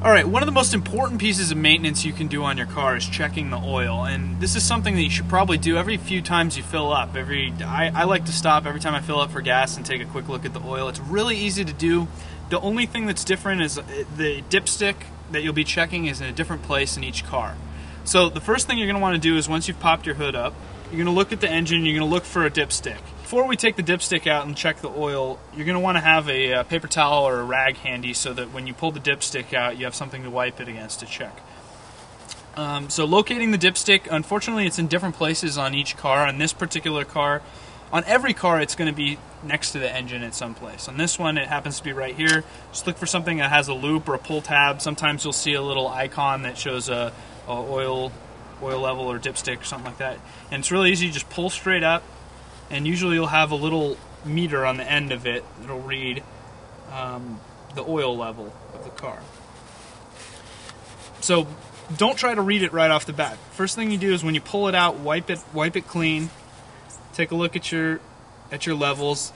Alright, one of the most important pieces of maintenance you can do on your car is checking the oil, and this is something that you should probably do every few times you fill up. I like to stop every time I fill up for gas and take a quick look at the oil. It's really easy to do. The only thing that's different is the dipstick that you'll be checking is in a different place in each car. So the first thing you're going to want to do is once you've popped your hood up, you're going to look at the engine, you're going to look for a dipstick. Before we take the dipstick out and check the oil, you're going to want to have a paper towel or a rag handy so that when you pull the dipstick out, you have something to wipe it against to check. So locating the dipstick, unfortunately it's in different places on each car. On this particular car, on every car it's going to be next to the engine at some place. On this one it happens to be right here. Just look for something that has a loop or a pull tab. Sometimes you'll see a little icon that shows a oil level or dipstick or something like that. And it's really easy, just pull straight up. And usually you'll have a little meter on the end of it that'll read the oil level of the car. So don't try to read it right off the bat. First thing you do is when you pull it out, wipe it clean. Take a look at your levels.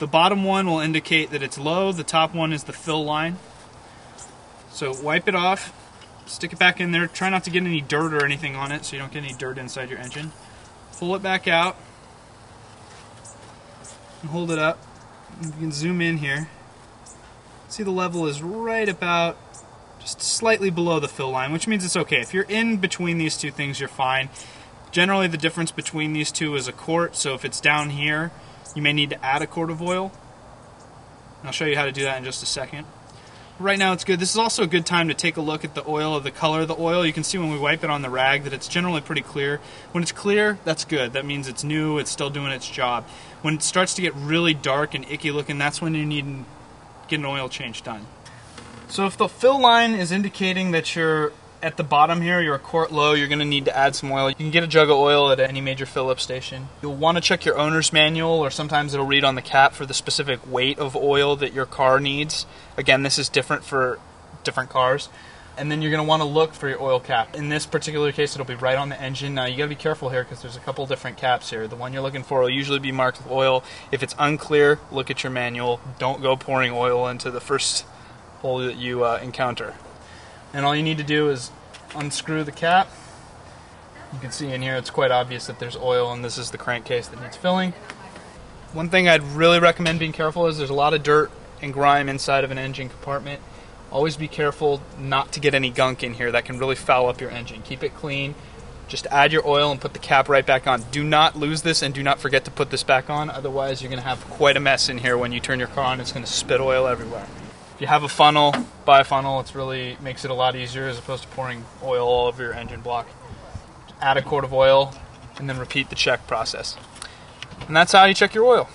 The bottom one will indicate that it's low. The top one is the fill line. So wipe it off. Stick it back in there. Try not to get any dirt or anything on it so you don't get any dirt inside your engine. Pull it back out. And hold it up. You can zoom in here. See the level is right about just slightly below the fill line, which means it's okay. If you're in between these two things, you're fine. Generally the difference between these two is a quart, so if it's down here, you may need to add a quart of oil. And I'll show you how to do that in just a second. Right now it's good. This is also a good time to take a look at the oil, the color of the oil. You can see when we wipe it on the rag that it's generally pretty clear. When it's clear, that's good. That means it's new, it's still doing its job. When it starts to get really dark and icky looking, that's when you need to get an oil change done. So if the fill line is indicating that you're at the bottom here, you're a quart low, you're going to need to add some oil. You can get a jug of oil at any major fill-up station. You'll want to check your owner's manual, or sometimes it'll read on the cap for the specific weight of oil that your car needs. Again, this is different for different cars. And then you're going to want to look for your oil cap. In this particular case, it'll be right on the engine. Now, you got to be careful here because there's a couple different caps here. The one you're looking for will usually be marked with oil. If it's unclear, look at your manual. Don't go pouring oil into the first hole that you encounter. And all you need to do is unscrew the cap. You can see in here it's quite obvious that there's oil, and this is the crankcase that needs filling. One thing I'd really recommend being careful is there's a lot of dirt and grime inside of an engine compartment. Always be careful not to get any gunk in here. That can really foul up your engine. Keep it clean. Just add your oil and put the cap right back on. Do not lose this, and do not forget to put this back on. Otherwise, you're going to have quite a mess in here when you turn your car on. It's going to spit oil everywhere. If you have a funnel, buy a funnel. It really makes it a lot easier as opposed to pouring oil all over your engine block. Add a quart of oil and then repeat the check process. And that's how you check your oil.